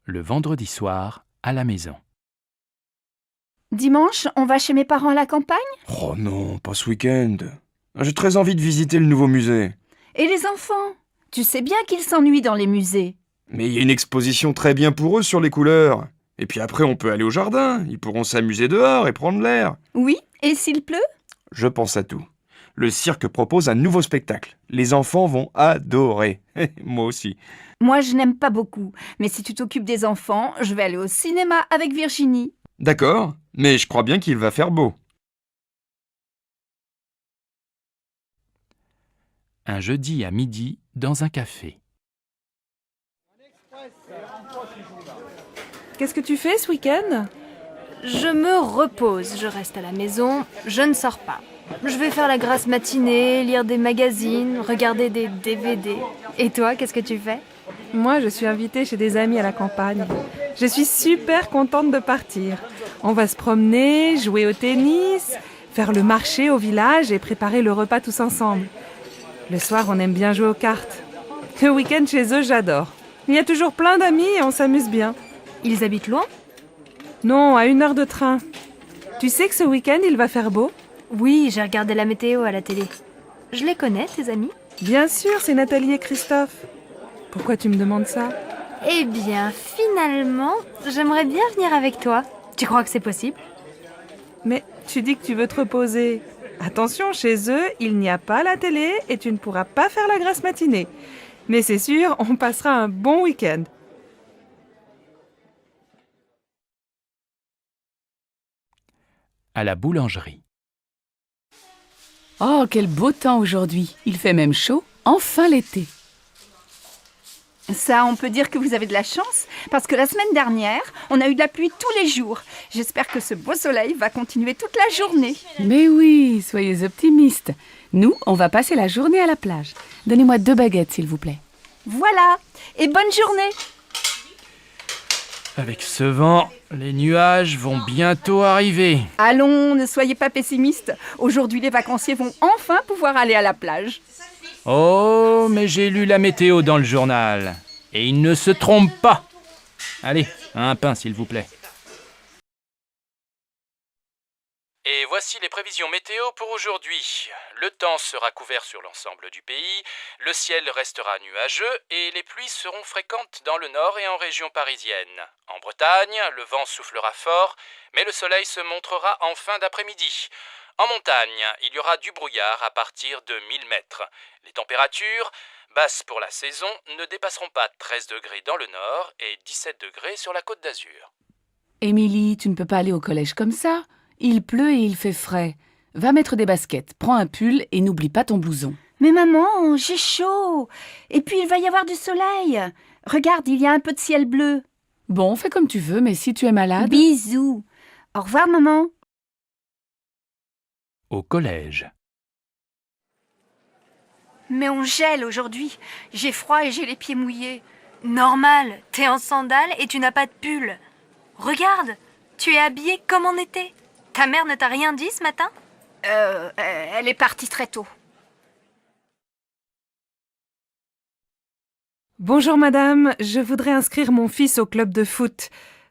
le vendredi soir à la maison. Dimanche, on va chez mes parents à la campagne? Oh non, pas ce week-end. J'ai très envie de visiter le nouveau musée. Et les enfants? Tu sais bien qu'ils s'ennuient dans les musées. Mais il y a une exposition très bien pour eux sur les couleurs. Et puis après, on peut aller au jardin. Ils pourront s'amuser dehors et prendre l'air. Oui, et s'il pleut? Je pense à tout. Le cirque propose un nouveau spectacle. Les enfants vont adorer. Moi aussi. Moi, je n'aime pas beaucoup. Mais si tu t'occupes des enfants, je vais aller au cinéma avec Virginie. D'accord, mais je crois bien qu'il va faire beau. Un jeudi à midi dans un café. Qu'est-ce que tu fais ce week-end? Je me repose, je reste à la maison, je ne sors pas. Je vais faire la grasse matinée, lire des magazines, regarder des DVD. Et toi, qu'est-ce que tu fais? Moi, je suis invitée chez des amis à la campagne. Je suis super contente de partir. On va se promener, jouer au tennis, faire le marché au village et préparer le repas tous ensemble. Le soir, on aime bien jouer aux cartes. Le week-end chez eux, j'adore. Il y a toujours plein d'amis et on s'amuse bien. Ils habitent loin? Non, à 1 heure de train. Tu sais que ce week-end, il va faire beau? Oui, j'ai regardé la météo à la télé. Je les connais, tes amis? Bien sûr, c'est Nathalie et Christophe. Pourquoi tu me demandes ça? Eh bien, finalement, j'aimerais bien venir avec toi. Tu crois que c'est possible? Mais tu dis que tu veux te reposer. Attention, chez eux, il n'y a pas la télé et tu ne pourras pas faire la grasse matinée. Mais c'est sûr, on passera un bon week-end. À la boulangerie. Oh, quel beau temps aujourd'hui. Il fait même chaud. Enfin l'été. Ça, on peut dire que vous avez de la chance, parce que la semaine dernière, on a eu de la pluie tous les jours. J'espère que ce beau soleil va continuer toute la journée. Mais oui, soyez optimistes. Nous, on va passer la journée à la plage. Donnez-moi 2 baguettes, s'il vous plaît. Voilà, et bonne journée. Avec ce vent, les nuages vont bientôt arriver. Allons, ne soyez pas pessimistes. Aujourd'hui, les vacanciers vont enfin pouvoir aller à la plage. Oh, mais j'ai lu la météo dans le journal. Et il ne se trompe pas. Allez, un pain s'il vous plaît. Et voici les prévisions météo pour aujourd'hui. Le temps sera couvert sur l'ensemble du pays, le ciel restera nuageux et les pluies seront fréquentes dans le nord et en région parisienne. En Bretagne, le vent soufflera fort, mais le soleil se montrera en fin d'après-midi. En montagne, il y aura du brouillard à partir de 1000 mètres. Les températures, basses pour la saison, ne dépasseront pas 13 degrés dans le nord et 17 degrés sur la Côte d'Azur. Émilie, tu ne peux pas aller au collège comme ça. Il pleut et il fait frais. Va mettre des baskets, prends un pull et n'oublie pas ton blouson. Mais maman, j'ai chaud. Et puis, il va y avoir du soleil. Regarde, il y a un peu de ciel bleu. Bon, fais comme tu veux, mais si tu es malade... Bisous. Au revoir, maman. Au collège. Mais on gèle aujourd'hui. J'ai froid et j'ai les pieds mouillés. Normal, t'es en sandales et tu n'as pas de pull. Regarde, tu es habillée comme en été. Ta mère ne t'a rien dit ce matin? Elle est partie très tôt. Bonjour madame, je voudrais inscrire mon fils au club de foot.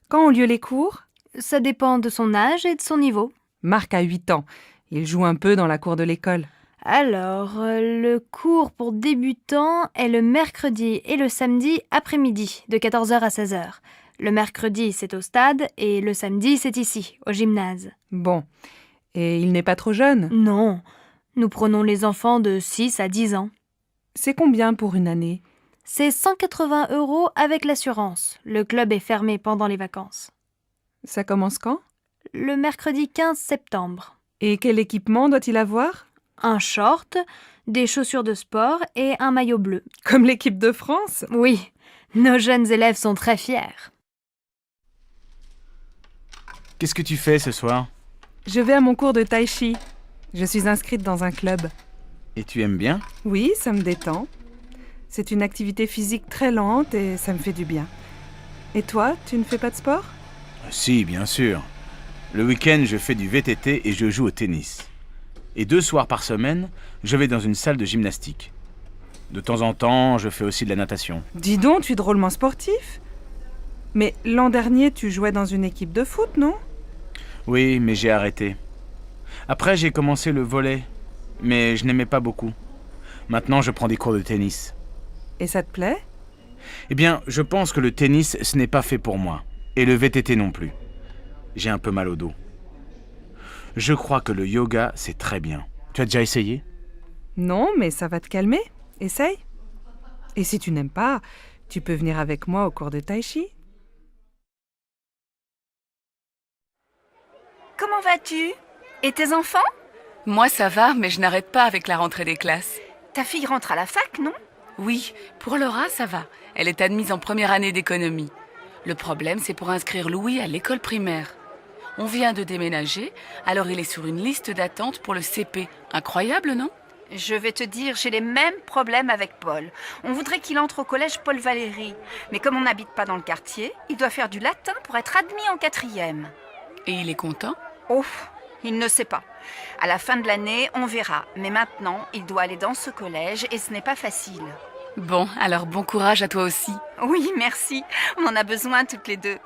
Quand ont lieu les cours? Ça dépend de son âge et de son niveau. Marc a 8 ans. Il joue un peu dans la cour de l'école. Alors, le cours pour débutants est le mercredi et le samedi après-midi, de 14h à 16h. Le mercredi, c'est au stade et le samedi, c'est ici, au gymnase. Bon. Et il n'est pas trop jeune? Non, nous prenons les enfants de 6 à 10 ans. C'est combien pour une année? C'est 180 € avec l'assurance. Le club est fermé pendant les vacances. Ça commence quand? Le mercredi 15 septembre. Et quel équipement doit-il avoir? Un short, des chaussures de sport et un maillot bleu. Comme l'équipe de France? Oui, nos jeunes élèves sont très fiers. Qu'est-ce que tu fais ce soir? Je vais à mon cours de tai chi. Je suis inscrite dans un club. Et tu aimes bien? Oui, ça me détend. C'est une activité physique très lente et ça me fait du bien. Et toi, tu ne fais pas de sport? Si, bien sûr. Le week-end, je fais du VTT et je joue au tennis. Et 2 soirs par semaine, je vais dans une salle de gymnastique. De temps en temps, je fais aussi de la natation. Dis donc, tu es drôlement sportif. Mais l'an dernier, tu jouais dans une équipe de foot, non? Oui, mais j'ai arrêté. Après, j'ai commencé le volley, mais je n'aimais pas beaucoup. Maintenant, je prends des cours de tennis. Et ça te plaît? Eh bien, je pense que le tennis, ce n'est pas fait pour moi. Et le VTT non plus. J'ai un peu mal au dos. Je crois que le yoga, c'est très bien. Tu as déjà essayé? Non, mais ça va te calmer. Essaye. Et si tu n'aimes pas, tu peux venir avec moi au cours de tai chi. Comment vas-tu? Et tes enfants? Moi, ça va, mais je n'arrête pas avec la rentrée des classes. Ta fille rentre à la fac, non? Oui, pour Laura, ça va. Elle est admise en première année d'économie. Le problème, c'est pour inscrire Louis à l'école primaire. On vient de déménager, alors il est sur une liste d'attente pour le CP. Incroyable, non? Je vais te dire, j'ai les mêmes problèmes avec Paul. On voudrait qu'il entre au collège Paul Valéry. Mais comme on n'habite pas dans le quartier, il doit faire du latin pour être admis en 4e. Et il est content? Oh, il ne sait pas. À la fin de l'année, on verra. Mais maintenant, il doit aller dans ce collège et ce n'est pas facile. Bon, alors bon courage à toi aussi. Oui, merci. On en a besoin toutes les deux.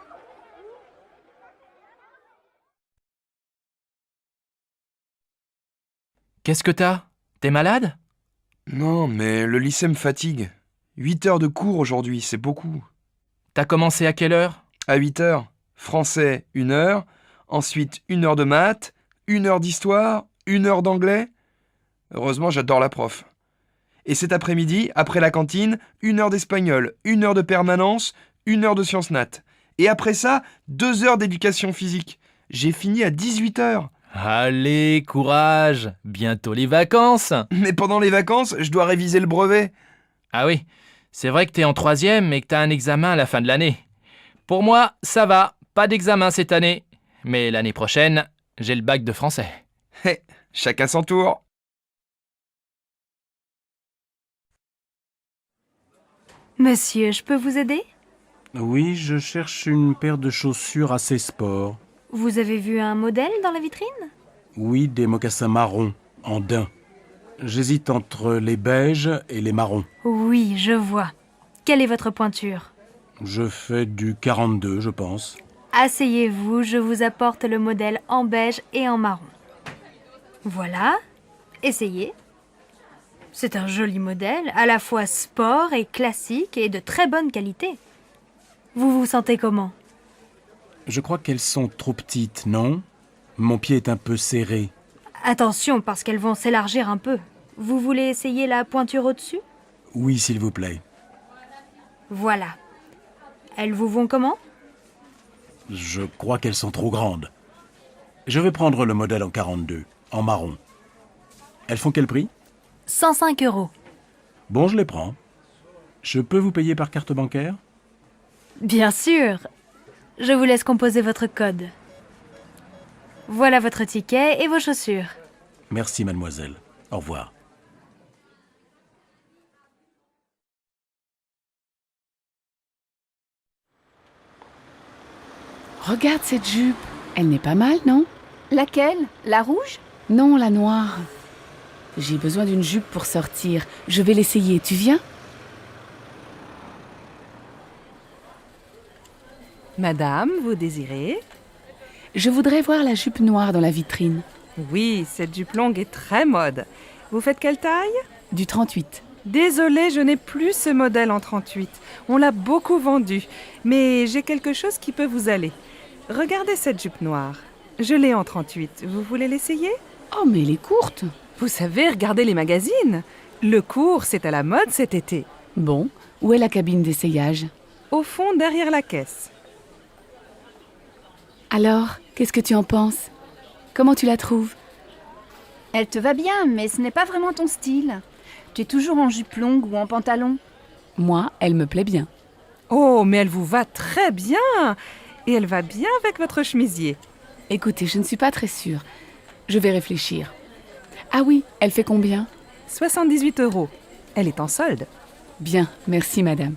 Qu'est-ce que t'as? T'es malade? Non, mais le lycée me fatigue. 8 heures de cours aujourd'hui, c'est beaucoup. T'as commencé à quelle heure? À 8 heures, français 1 heure, ensuite 1 heure de maths, 1 heure d'histoire, 1 heure d'anglais. Heureusement, j'adore la prof. Et cet après-midi, après la cantine, 1 heure d'espagnol, 1 heure de permanence, 1 heure de sciences nat. Et après ça, 2 heures d'éducation physique. J'ai fini à 18 heures. Allez, courage! Bientôt les vacances! Mais pendant les vacances, je dois réviser le brevet. Ah oui, c'est vrai que t'es en 3e et que t'as un examen à la fin de l'année. Pour moi, ça va, pas d'examen cette année. Mais l'année prochaine, j'ai le bac de français. Hé, chacun son tour. Monsieur, je peux vous aider? Oui, je cherche une paire de chaussures assez sport. Vous avez vu un modèle dans la vitrine? Oui, des mocassins marrons, en daim. J'hésite entre les beiges et les marrons. Oui, je vois. Quelle est votre pointure? Je fais du 42, je pense. Asseyez-vous, je vous apporte le modèle en beige et en marron. Voilà, essayez. C'est un joli modèle, à la fois sport et classique et de très bonne qualité. Vous vous sentez comment? Je crois qu'elles sont trop petites, non? Mon pied est un peu serré. Attention, parce qu'elles vont s'élargir un peu. Vous voulez essayer la pointure au-dessus? Oui, s'il vous plaît. Voilà. Elles vous vont comment? Je crois qu'elles sont trop grandes. Je vais prendre le modèle en 42, en marron. Elles font quel prix? 105 €. Bon, je les prends. Je peux vous payer par carte bancaire? Bien sûr. Je vous laisse composer votre code. Voilà votre ticket et vos chaussures. Merci, mademoiselle. Au revoir. Regarde cette jupe. Elle n'est pas mal, non? Laquelle? La rouge? Non, la noire. J'ai besoin d'une jupe pour sortir. Je vais l'essayer. Tu viens? Madame, vous désirez? Je voudrais voir la jupe noire dans la vitrine. Oui, cette jupe longue est très mode. Vous faites quelle taille? Du 38. Désolée, je n'ai plus ce modèle en 38. On l'a beaucoup vendu. Mais j'ai quelque chose qui peut vous aller. Regardez cette jupe noire. Je l'ai en 38. Vous voulez l'essayer? Oh, mais elle est courte. Vous savez, regardez les magazines. Le court, c'est à la mode cet été. Bon, où est la cabine d'essayage? Au fond, derrière la caisse. Alors, qu'est-ce que tu en penses? Comment tu la trouves? Elle te va bien, mais ce n'est pas vraiment ton style. Tu es toujours en jupe longue ou en pantalon. Moi, elle me plaît bien. Oh, mais elle vous va très bien. Et elle va bien avec votre chemisier. Écoutez, je ne suis pas très sûre. Je vais réfléchir. Ah oui, elle fait combien? 78 €. Elle est en solde. Bien, merci madame.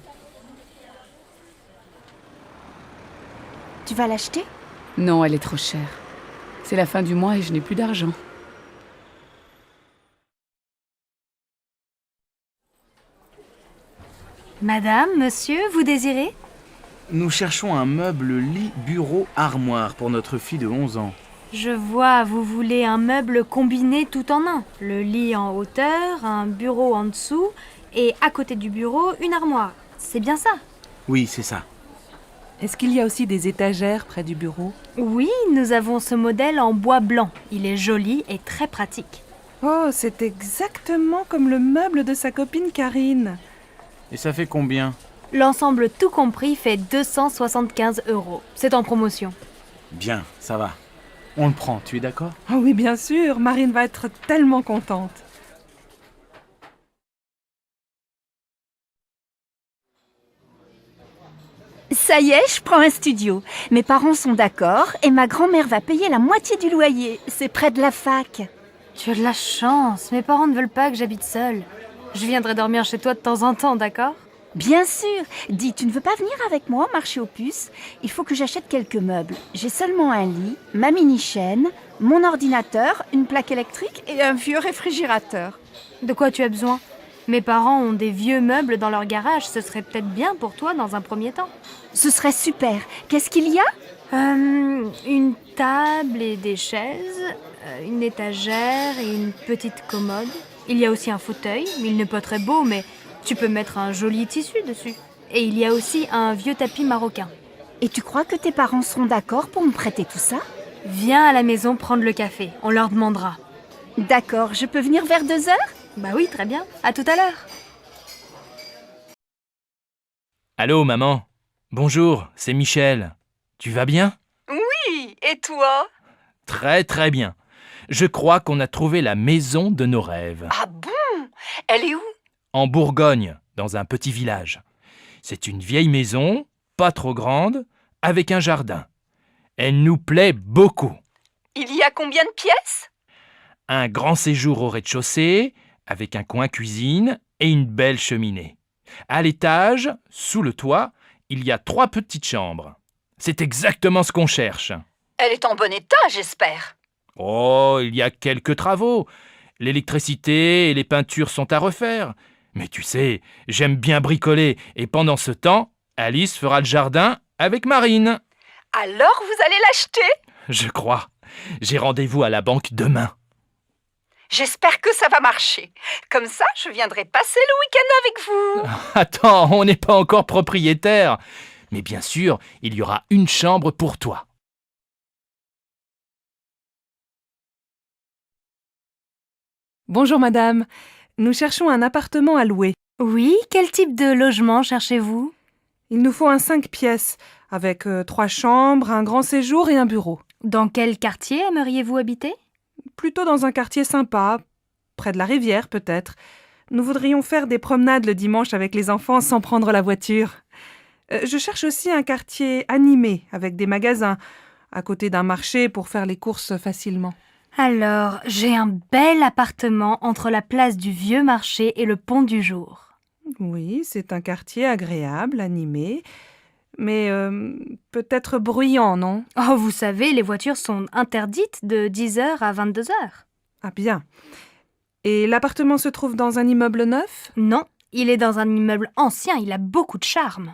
Tu vas l'acheter? Non, elle est trop chère. C'est la fin du mois et je n'ai plus d'argent. Madame, monsieur, vous désirez? Nous cherchons un meuble lit, bureau, armoire pour notre fille de 11 ans. Je vois, vous voulez un meuble combiné tout en un. Le lit en hauteur, un bureau en dessous, et à côté du bureau, une armoire. C'est bien ça? Oui, c'est ça. Est-ce qu'il y a aussi des étagères près du bureau? Oui, nous avons ce modèle en bois blanc. Il est joli et très pratique. Oh, c'est exactement comme le meuble de sa copine Karine. Et ça fait combien? L'ensemble tout compris fait 275 €. C'est en promotion. Bien, ça va. On le prend, tu es d'accord? Oh oui, bien sûr, Marine va être tellement contente. Ça y est, je prends un studio. Mes parents sont d'accord et ma grand-mère va payer la moitié du loyer. C'est près de la fac. Tu as de la chance. Mes parents ne veulent pas que j'habite seule. Je viendrai dormir chez toi de temps en temps, d'accord? Bien sûr. Dis, tu ne veux pas venir avec moi au marché aux puces? Il faut que j'achète quelques meubles. J'ai seulement un lit, ma mini-chaîne, mon ordinateur, une plaque électrique et un vieux réfrigérateur. De quoi tu as besoin? Mes parents ont des vieux meubles dans leur garage. Ce serait peut-être bien pour toi dans un premier temps. Ce serait super. Qu'est-ce qu'il y a? Une table et des chaises, une étagère et une petite commode. Il y a aussi un fauteuil, il n'est pas très beau, mais tu peux mettre un joli tissu dessus. Et il y a aussi un vieux tapis marocain. Et tu crois que tes parents seront d'accord pour me prêter tout ça? Viens à la maison prendre le café, on leur demandera. D'accord, je peux venir vers 2 heures? Bah oui, très bien. À tout à l'heure. Allô, maman. Bonjour, c'est Michel. Tu vas bien? Oui, et toi? Très très bien. Je crois qu'on a trouvé la maison de nos rêves. Ah bon? Elle est où? En Bourgogne, dans un petit village. C'est une vieille maison, pas trop grande, avec un jardin. Elle nous plaît beaucoup. Il y a combien de pièces? Un grand séjour au rez-de-chaussée, avec un coin cuisine et une belle cheminée. À l'étage, sous le toit, il y a 3 petites chambres. C'est exactement ce qu'on cherche. Elle est en bon état, j'espère. Oh, il y a quelques travaux. L'électricité et les peintures sont à refaire. Mais tu sais, j'aime bien bricoler et pendant ce temps, Alice fera le jardin avec Marine. Alors vous allez l'acheter? Je crois. J'ai rendez-vous à la banque demain. J'espère que ça va marcher. Comme ça, je viendrai passer le week-end avec vous. Attends, on n'est pas encore propriétaire. Mais bien sûr, il y aura une chambre pour toi. Bonjour madame, nous cherchons un appartement à louer. Oui, quel type de logement cherchez-vous? Il nous faut un 5 pièces, avec 3 chambres, un grand séjour et un bureau. Dans quel quartier aimeriez-vous habiter? Plutôt dans un quartier sympa, près de la rivière peut-être. Nous voudrions faire des promenades le dimanche avec les enfants sans prendre la voiture. Je cherche aussi un quartier animé, avec des magasins, à côté d'un marché pour faire les courses facilement. Alors, j'ai un bel appartement entre la place du Vieux Marché et le Pont du Jour. Oui, c'est un quartier agréable, animé, mais peut-être bruyant, non? Oh, vous savez, les voitures sont interdites de 10h à 22h. Ah bien. Et l'appartement se trouve dans un immeuble neuf? Non, il est dans un immeuble ancien, il a beaucoup de charme.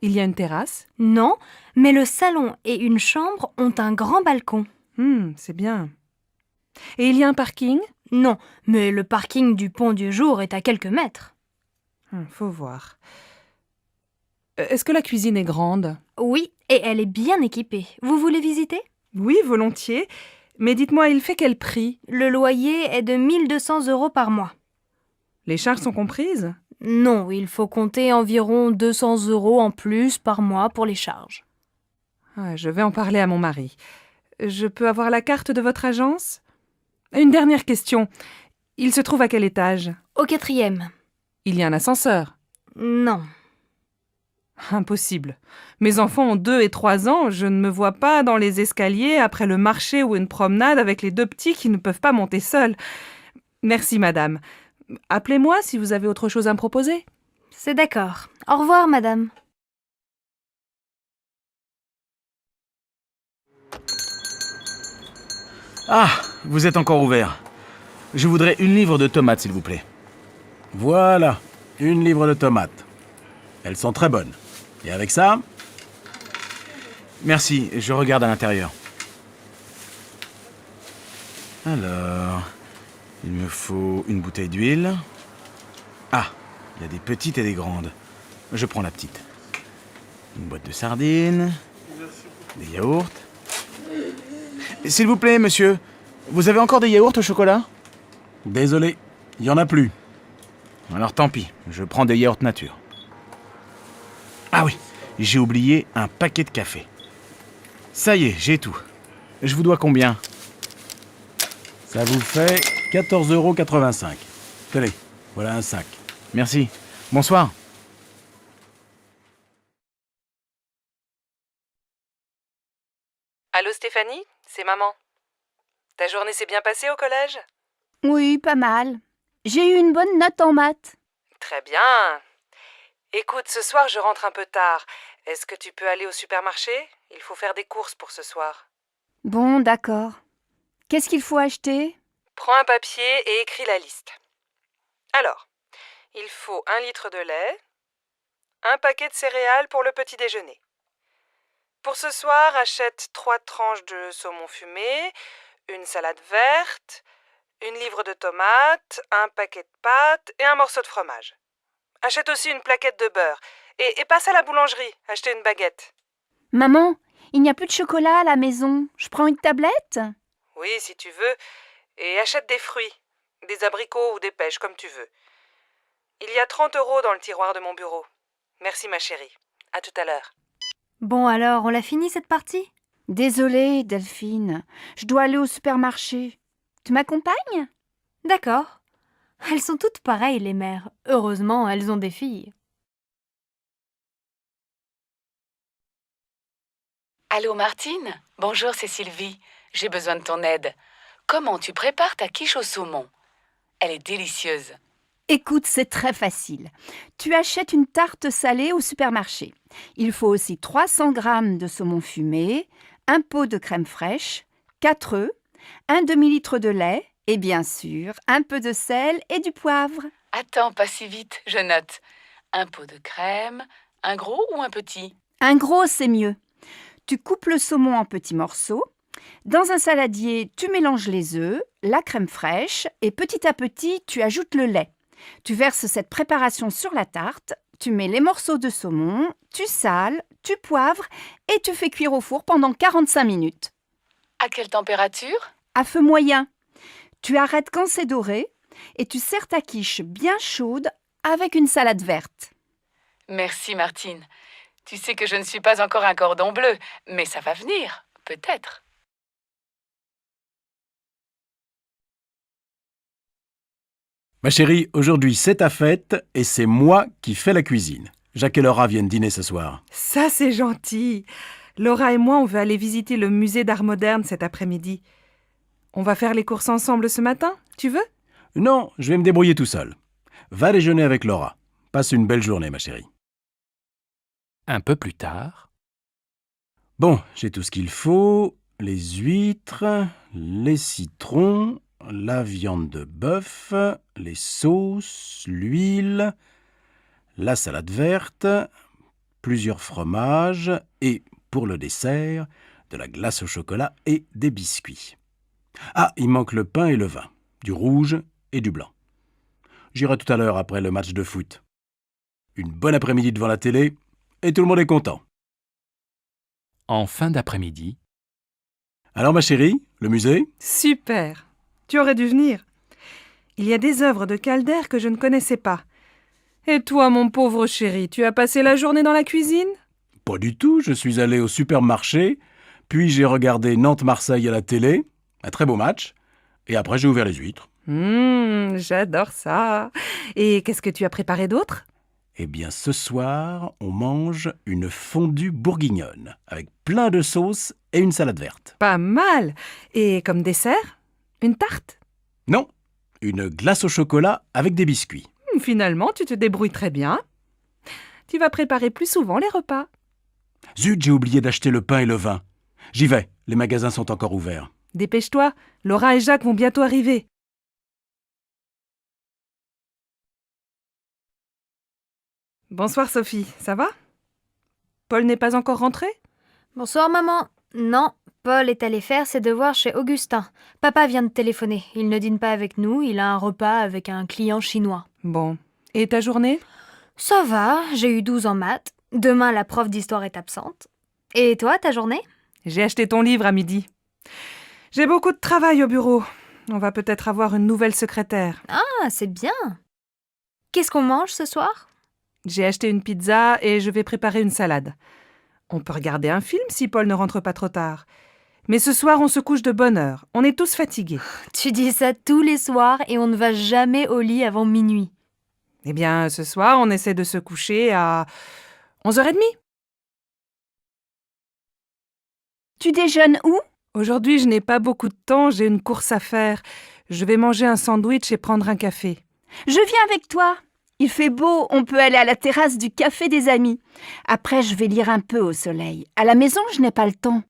Il y a une terrasse? Non, mais le salon et une chambre ont un grand balcon. C'est bien. Et il y a un parking? Non, mais le parking du Pont du Jour est à quelques mètres. Faut voir. Est-ce que la cuisine est grande? Oui, et elle est bien équipée. Vous voulez visiter? Oui, volontiers. Mais dites-moi, il fait quel prix? Le loyer est de 1200 € par mois. Les charges sont comprises? Non, il faut compter environ 200 € en plus par mois pour les charges. Je vais en parler à mon mari. Je peux avoir la carte de votre agence? Une dernière question. Il se trouve à quel étage? Au 4e. Il y a un ascenseur? Non. Impossible. Mes enfants ont 2 et 3 ans, je ne me vois pas dans les escaliers après le marché ou une promenade avec les 2 petits qui ne peuvent pas monter seuls. Merci madame. Appelez-moi si vous avez autre chose à me proposer. C'est d'accord. Au revoir, madame. Ah, vous êtes encore ouvert. Je voudrais 1 livre de tomates, s'il vous plaît. Voilà, 1 livre de tomates. Elles sont très bonnes. Et avec ça, Merci, je regarde à l'intérieur. Alors, il me faut une bouteille d'huile. Ah, il y a des petites et des grandes. Je prends la petite. Une boîte de sardines, des yaourts. S'il vous plaît, monsieur, vous avez encore des yaourts au chocolat? désolé, il y en a plus. Alors tant pis, je prends des yaourts nature. Ah oui, j'ai oublié un paquet de café. Ça y est, j'ai tout. Je vous dois combien? Ça vous fait 14,85 €. Tenez, voilà un sac. Merci. Bonsoir. Allô Stéphanie, c'est maman. Ta journée s'est bien passée au collège? Oui, pas mal. J'ai eu une bonne note en maths. Très bien. Écoute, ce soir je rentre un peu tard. Est-ce que tu peux aller au supermarché? Il faut faire des courses pour ce soir. Bon, d'accord. Qu'est-ce qu'il faut acheter? Prends un papier et écris la liste. Alors, il faut 1 litre de lait, un paquet de céréales pour le petit déjeuner. Pour ce soir, achète 3 tranches de saumon fumé, une salade verte, une livre de tomates, un paquet de pâtes et un morceau de fromage. Achète aussi une plaquette de beurre et passe à la boulangerie, acheter une baguette. Maman, il n'y a plus de chocolat à la maison. Je prends une tablette? Oui, si tu veux, et achète des fruits, des abricots ou des pêches, comme tu veux. Il y a 30 € dans le tiroir de mon bureau. Merci ma chérie. À tout à l'heure. Bon alors, on l'a fini cette partie? Désolée, Delphine. Je dois aller au supermarché. Tu m'accompagnes? D'accord. Elles sont toutes pareilles, les mères. Heureusement, elles ont des filles. Allô Martine? Bonjour, c'est Sylvie. J'ai besoin de ton aide. Comment tu prépares ta quiche au saumon? Elle est délicieuse. Écoute, c'est très facile. Tu achètes une tarte salée au supermarché. Il faut aussi 300 g de saumon fumé, un pot de crème fraîche, 4 œufs, un demi-litre de lait et bien sûr un peu de sel et du poivre. Attends, pas si vite, je note. Un pot de crème, un gros ou un petit? Un gros, c'est mieux. Tu coupes le saumon en petits morceaux. Dans un saladier, tu mélanges les œufs, la crème fraîche et petit à petit, tu ajoutes le lait. Tu verses cette préparation sur la tarte, tu mets les morceaux de saumon, tu sales, tu poivres et tu fais cuire au four pendant 45 minutes. À quelle température? À feu moyen. Tu arrêtes quand c'est doré et tu sers ta quiche bien chaude avec une salade verte. Merci Martine. Tu sais que je ne suis pas encore un cordon bleu, mais ça va venir, peut-être. Ma chérie, aujourd'hui c'est ta fête et c'est moi qui fais la cuisine. Jacques et Laura viennent dîner ce soir. Ça, c'est gentil. Laura et moi, on veut aller visiter le musée d'art moderne cet après-midi. On va faire les courses ensemble ce matin, tu veux? Non, je vais me débrouiller tout seul. Va déjeuner avec Laura. Passe une belle journée, ma chérie. Un peu plus tard. Bon, j'ai tout ce qu'il faut. Les huîtres, les citrons, la viande de bœuf, les sauces, l'huile, la salade verte, plusieurs fromages et, pour le dessert, de la glace au chocolat et des biscuits. Ah, il manque le pain et le vin, du rouge et du blanc. J'irai tout à l'heure après le match de foot. Une bonne après-midi devant la télé et tout le monde est content. En fin d'après-midi. Alors ma chérie, le musée? Super. Tu aurais dû venir. Il y a des œuvres de Calder que je ne connaissais pas. Et toi, mon pauvre chéri, tu as passé la journée dans la cuisine? Pas du tout, je suis allé au supermarché, puis j'ai regardé Nantes-Marseille à la télé, un très beau match, et après j'ai ouvert les huîtres. J'adore ça. Et qu'est-ce que tu as préparé d'autre? Eh bien ce soir, on mange une fondue bourguignonne, avec plein de sauces et une salade verte. Pas mal. Et comme dessert? Une tarte? Non, une glace au chocolat avec des biscuits. Finalement, tu te débrouilles très bien. Tu vas préparer plus souvent les repas. Zut, j'ai oublié d'acheter le pain et le vin. J'y vais, les magasins sont encore ouverts. Dépêche-toi, Laura et Jacques vont bientôt arriver. Bonsoir Sophie, ça va? Paul n'est pas encore rentré? Bonsoir maman. Non, Paul est allé faire ses devoirs chez Augustin. Papa vient de téléphoner. Il ne dîne pas avec nous, il a un repas avec un client chinois. Bon. Et ta journée? Ça va, j'ai eu 12 en maths. Demain, la prof d'histoire est absente. Et toi, ta journée? J'ai acheté ton livre à midi. J'ai beaucoup de travail au bureau. On va peut-être avoir une nouvelle secrétaire. Ah, c'est bien. Qu'est-ce qu'on mange ce soir? J'ai acheté une pizza et je vais préparer une salade. On peut regarder un film si Paul ne rentre pas trop tard. Mais ce soir, on se couche de bonne heure. On est tous fatigués. Tu dis ça tous les soirs et on ne va jamais au lit avant minuit. Eh bien, ce soir, on essaie de se coucher à 11h30. Tu déjeunes où? Aujourd'hui, je n'ai pas beaucoup de temps, j'ai une course à faire. Je vais manger un sandwich et prendre un café. Je viens avec toi. Il fait beau, on peut aller à la terrasse du café des amis. Après, je vais lire un peu au soleil. À la maison, je n'ai pas le temps.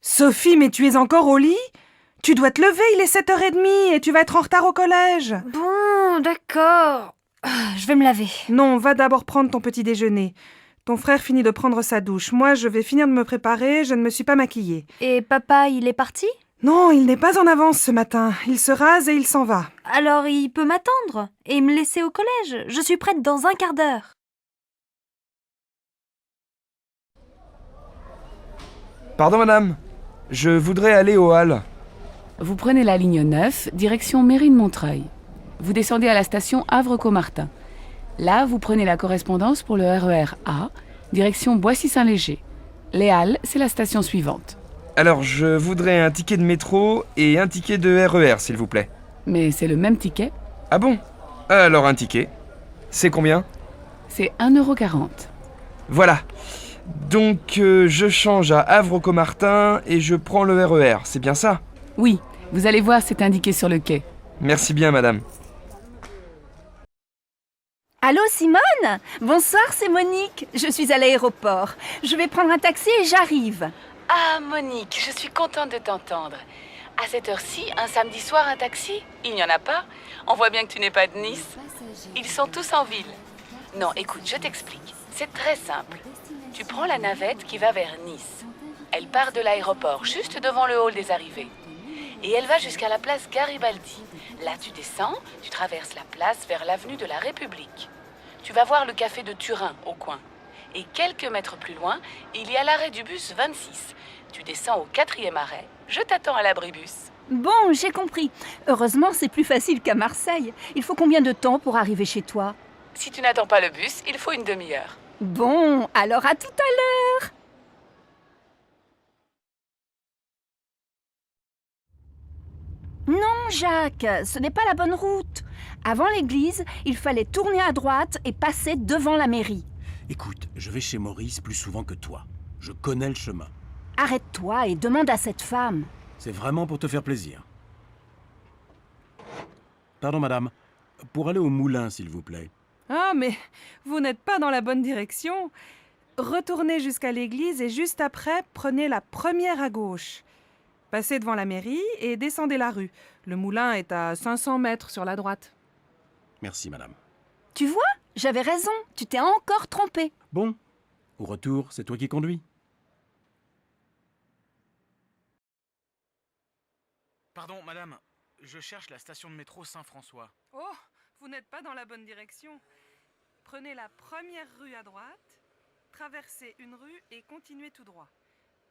Sophie, mais tu es encore au lit? Tu dois te lever, il est 7h30 et tu vas être en retard au collège. Bon, d'accord. Je vais me laver. Non, va d'abord prendre ton petit déjeuner. Ton frère finit de prendre sa douche. Moi, je vais finir de me préparer, je ne me suis pas maquillée. Et papa, il est parti? Non, il n'est pas en avance ce matin. Il se rase et il s'en va. Alors il peut m'attendre et me laisser au collège. Je suis prête dans un quart d'heure. Pardon madame, je voudrais aller au hall. Vous prenez la ligne 9, direction Mairie de Montreuil. Vous descendez à la station Havre-Caumartin. Là, vous prenez la correspondance pour le RER A, direction Boissy-Saint-Léger. Les Halles, c'est la station suivante. Alors je voudrais un ticket de métro et un ticket de RER s'il vous plaît. Mais c'est le même ticket, Ah bon? Alors un ticket. C'est combien? c'est 1,40 €. Voilà. Donc je change à Havre-Caumartin et je prends le RER, c'est bien ça? Oui, vous allez voir, c'est indiqué sur le quai. Merci bien madame. Allô, Simone? Bonsoir, c'est Monique. Je suis à l'aéroport. Je vais prendre un taxi et j'arrive. Ah, Monique, je suis contente de t'entendre. À cette heure-ci, un samedi soir, un taxi? Il n'y en a pas? On voit bien que tu n'es pas de Nice. Ils sont tous en ville. Non, écoute, je t'explique. C'est très simple. Tu prends la navette qui va vers Nice. Elle part de l'aéroport, juste devant le hall des arrivées. Et elle va jusqu'à la place Garibaldi. Là, tu descends, tu traverses la place vers l'avenue de la République. Tu vas voir le café de Turin, au coin. Et quelques mètres plus loin, il y a l'arrêt du bus 26. Tu descends au 4e arrêt. Je t'attends à l'abribus. Bon, j'ai compris. Heureusement, c'est plus facile qu'à Marseille. Il faut combien de temps pour arriver chez toi? Si tu n'attends pas le bus, il faut une demi-heure. Bon, alors à tout à l'heure. Non, Jacques, ce n'est pas la bonne route. Avant l'église, il fallait tourner à droite et passer devant la mairie. Écoute, je vais chez Maurice plus souvent que toi. Je connais le chemin. Arrête-toi et demande à cette femme. C'est vraiment pour te faire plaisir. Pardon, madame. Pour aller au moulin, s'il vous plaît. Ah, mais vous n'êtes pas dans la bonne direction. Retournez jusqu'à l'église et juste après, prenez la première à gauche. Passez devant la mairie et descendez la rue. Le moulin est à 500 mètres sur la droite. Merci, madame. Tu vois, j'avais raison, tu t'es encore trompé. Bon, au retour, c'est toi qui conduis. Pardon, madame. Je cherche la station de métro Saint-François. Oh, vous n'êtes pas dans la bonne direction. Prenez la première rue à droite, traversez une rue et continuez tout droit.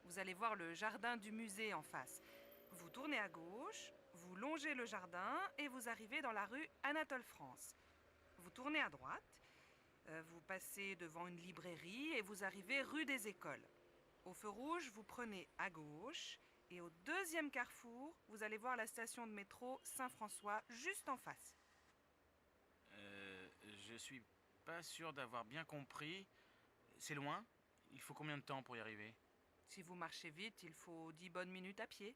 Vous allez voir le jardin du musée en face. Vous tournez à gauche, vous longez le jardin et vous arrivez dans la rue Anatole France. Vous tournez à droite, vous passez devant une librairie et vous arrivez rue des Écoles. Au feu rouge, vous prenez à gauche et au deuxième carrefour, vous allez voir la station de métro Saint-François juste en face. Je suis pas sûr d'avoir bien compris. C'est loin? Il faut combien de temps pour y arriver? Si vous marchez vite, il faut 10 bonnes minutes à pied.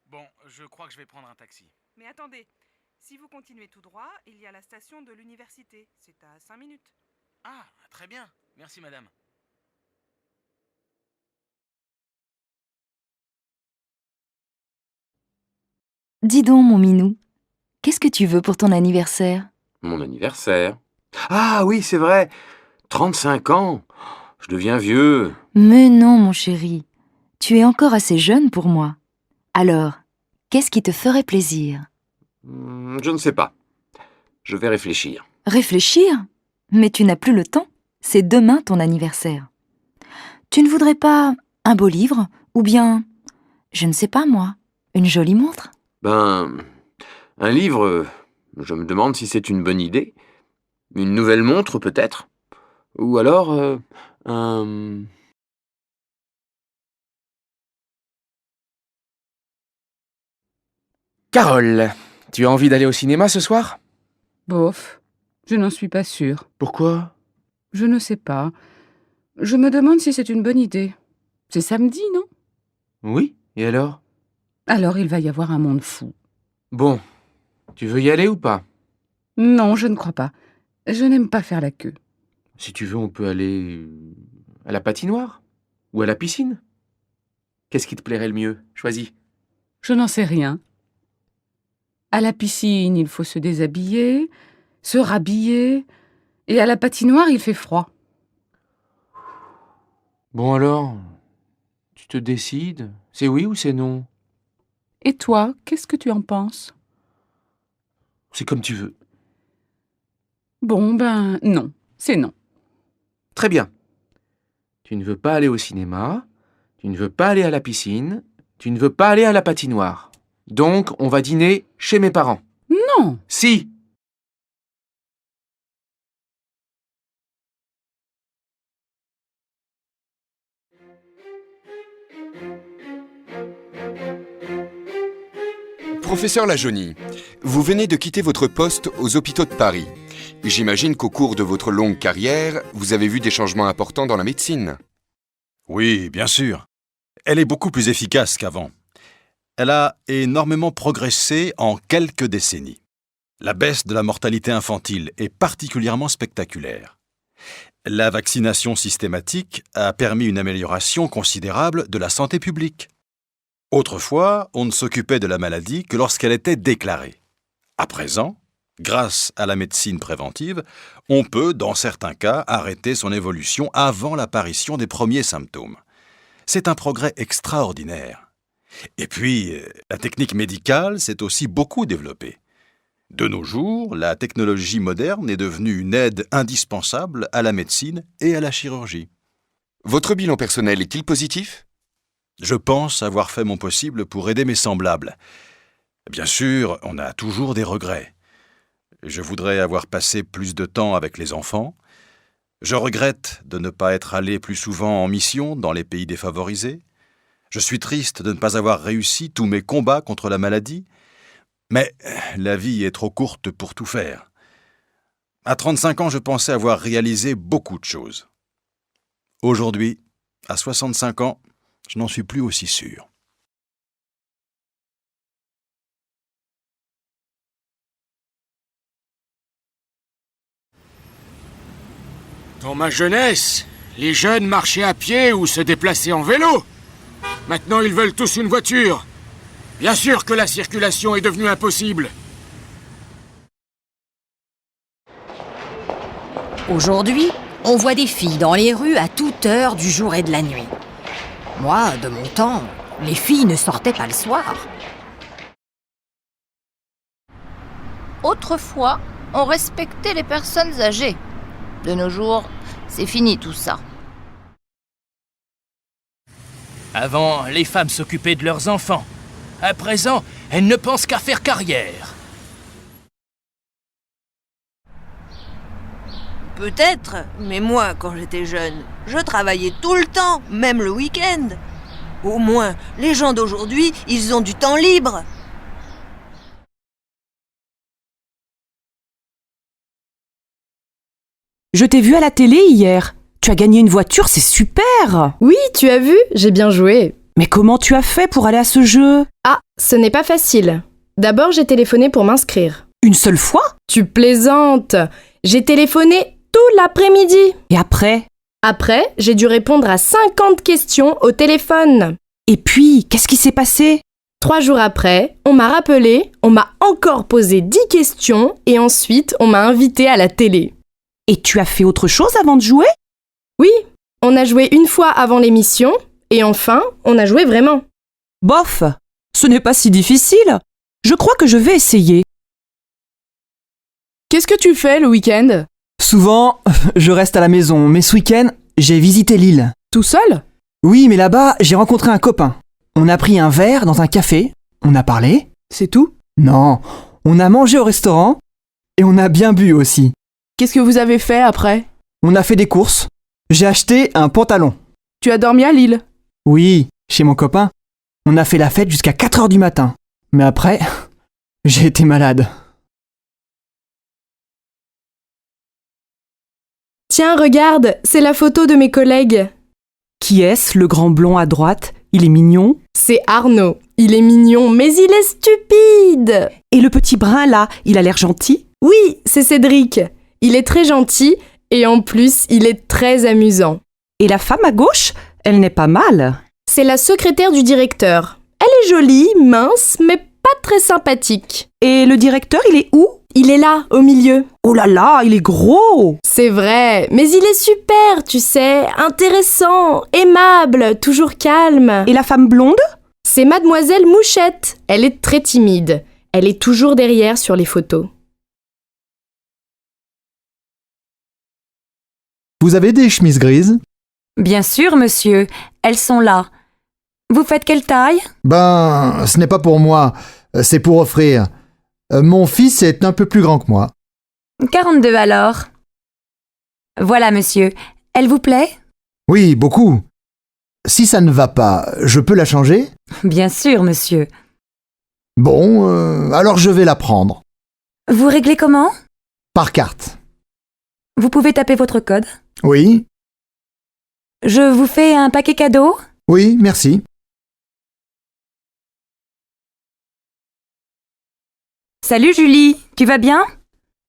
Bon, je crois que je vais prendre un taxi. Mais attendez, si vous continuez tout droit, il y a la station de l'université. C'est à 5 minutes. Ah, très bien. Merci, madame. Dis donc, mon minou, qu'est-ce que tu veux pour ton anniversaire? Mon anniversaire. Ah oui, c'est vrai. 35 ans. Je deviens vieux. Mais non, mon chéri, tu es encore assez jeune pour moi. Alors, qu'est-ce qui te ferait plaisir? Je ne sais pas. Je vais réfléchir. Réfléchir? Mais tu n'as plus le temps. C'est demain ton anniversaire. Tu ne voudrais pas un beau livre? Ou bien, je ne sais pas moi, une jolie montre? Un livre, je me demande si c'est une bonne idée. Une nouvelle montre, peut-être. Ou alors, un... Carole, tu as envie d'aller au cinéma ce soir? Bof, je n'en suis pas sûre. Pourquoi? Je ne sais pas. Je me demande si c'est une bonne idée. C'est samedi, non? Oui, et alors? Alors il va y avoir un monde fou. Bon, tu veux y aller ou pas? Non, je ne crois pas. Je n'aime pas faire la queue. Si tu veux, on peut aller à la patinoire ou à la piscine. Qu'est-ce qui te plairait le mieux? Choisis. Je n'en sais rien. À la piscine, il faut se déshabiller, se rhabiller, et à la patinoire, il fait froid. Bon alors, tu te décides? C'est oui ou c'est non? Et toi, qu'est-ce que tu en penses? C'est comme tu veux. Bon, non, c'est non. Très bien. Tu ne veux pas aller au cinéma, tu ne veux pas aller à la piscine, tu ne veux pas aller à la patinoire. Donc, on va dîner chez mes parents. Non! Si! Professeur Lajaunie, vous venez de quitter votre poste aux hôpitaux de Paris. J'imagine qu'au cours de votre longue carrière, vous avez vu des changements importants dans la médecine. Oui, bien sûr. Elle est beaucoup plus efficace qu'avant. Elle a énormément progressé en quelques décennies. La baisse de la mortalité infantile est particulièrement spectaculaire. La vaccination systématique a permis une amélioration considérable de la santé publique. Autrefois, on ne s'occupait de la maladie que lorsqu'elle était déclarée. À présent, grâce à la médecine préventive, on peut, dans certains cas, arrêter son évolution avant l'apparition des premiers symptômes. C'est un progrès extraordinaire. Et puis, la technique médicale s'est aussi beaucoup développée. De nos jours, la technologie moderne est devenue une aide indispensable à la médecine et à la chirurgie. Votre bilan personnel est-il positif? Je pense avoir fait mon possible pour aider mes semblables. Bien sûr, on a toujours des regrets. Je voudrais avoir passé plus de temps avec les enfants. Je regrette de ne pas être allé plus souvent en mission dans les pays défavorisés. Je suis triste de ne pas avoir réussi tous mes combats contre la maladie. Mais la vie est trop courte pour tout faire. À 35 ans, je pensais avoir réalisé beaucoup de choses. Aujourd'hui, à 65 ans, je n'en suis plus aussi sûr. Dans ma jeunesse, les jeunes marchaient à pied ou se déplaçaient en vélo. Maintenant, ils veulent tous une voiture. Bien sûr que la circulation est devenue impossible. Aujourd'hui, on voit des filles dans les rues à toute heure du jour et de la nuit. Moi, de mon temps, les filles ne sortaient pas le soir. Autrefois, on respectait les personnes âgées. De nos jours, c'est fini tout ça. Avant, les femmes s'occupaient de leurs enfants. À présent, elles ne pensent qu'à faire carrière. Peut-être, mais moi, quand j'étais jeune, je travaillais tout le temps, même le week-end. Au moins, les gens d'aujourd'hui, ils ont du temps libre. Je t'ai vu à la télé hier. Tu as gagné une voiture, c'est super! Oui, tu as vu, j'ai bien joué. Mais comment tu as fait pour aller à ce jeu? Ah, ce n'est pas facile. D'abord, j'ai téléphoné pour m'inscrire. Une seule fois? Tu plaisantes! J'ai téléphoné tout l'après-midi. Et après? Après, j'ai dû répondre à 50 questions au téléphone. Et puis, qu'est-ce qui s'est passé? 3 jours après, on m'a rappelé, on m'a encore posé 10 questions et ensuite, on m'a invité à la télé. Et tu as fait autre chose avant de jouer? Oui, on a joué une fois avant l'émission, et enfin, on a joué vraiment. Bof, ce n'est pas si difficile. Je crois que je vais essayer. Qu'est-ce que tu fais le week-end? Souvent, je reste à la maison, mais ce week-end, j'ai visité l'île. Tout seul? Oui, mais là-bas, j'ai rencontré un copain. On a pris un verre dans un café, on a parlé. C'est tout? Non, on a mangé au restaurant et on a bien bu aussi. Qu'est-ce que vous avez fait après? On a fait des courses. J'ai acheté un pantalon. Tu as dormi à Lille? Oui, chez mon copain. On a fait la fête jusqu'à 4h du matin. Mais après, j'ai été malade. Tiens, regarde, c'est la photo de mes collègues. Qui est-ce, le grand blond à droite? Il est mignon. C'est Arnaud. Il est mignon, mais il est stupide. Et le petit brun là, il a l'air gentil? Oui, c'est Cédric. Il est très gentil et en plus, il est très amusant. Et la femme à gauche, elle n'est pas mal. C'est la secrétaire du directeur. Elle est jolie, mince, mais pas très sympathique. Et le directeur, il est où? Il est là, au milieu. Oh là là, il est gros! C'est vrai, mais il est super, tu sais, intéressant, aimable, toujours calme. Et la femme blonde? C'est Mademoiselle Mouchette. Elle est très timide. Elle est toujours derrière sur les photos. Vous avez des chemises grises? Bien sûr, monsieur. Elles sont là. Vous faites quelle taille? Ben, ce n'est pas pour moi. C'est pour offrir. Mon fils est un peu plus grand que moi. 42 alors. Voilà, monsieur. Elle vous plaît? Oui, beaucoup. Si ça ne va pas, je peux la changer? Bien sûr, monsieur. Bon, alors je vais la prendre. Vous réglez comment? Par carte. Vous pouvez taper votre code? Oui. Je vous fais un paquet cadeau? Oui, merci. Salut Julie, tu vas bien?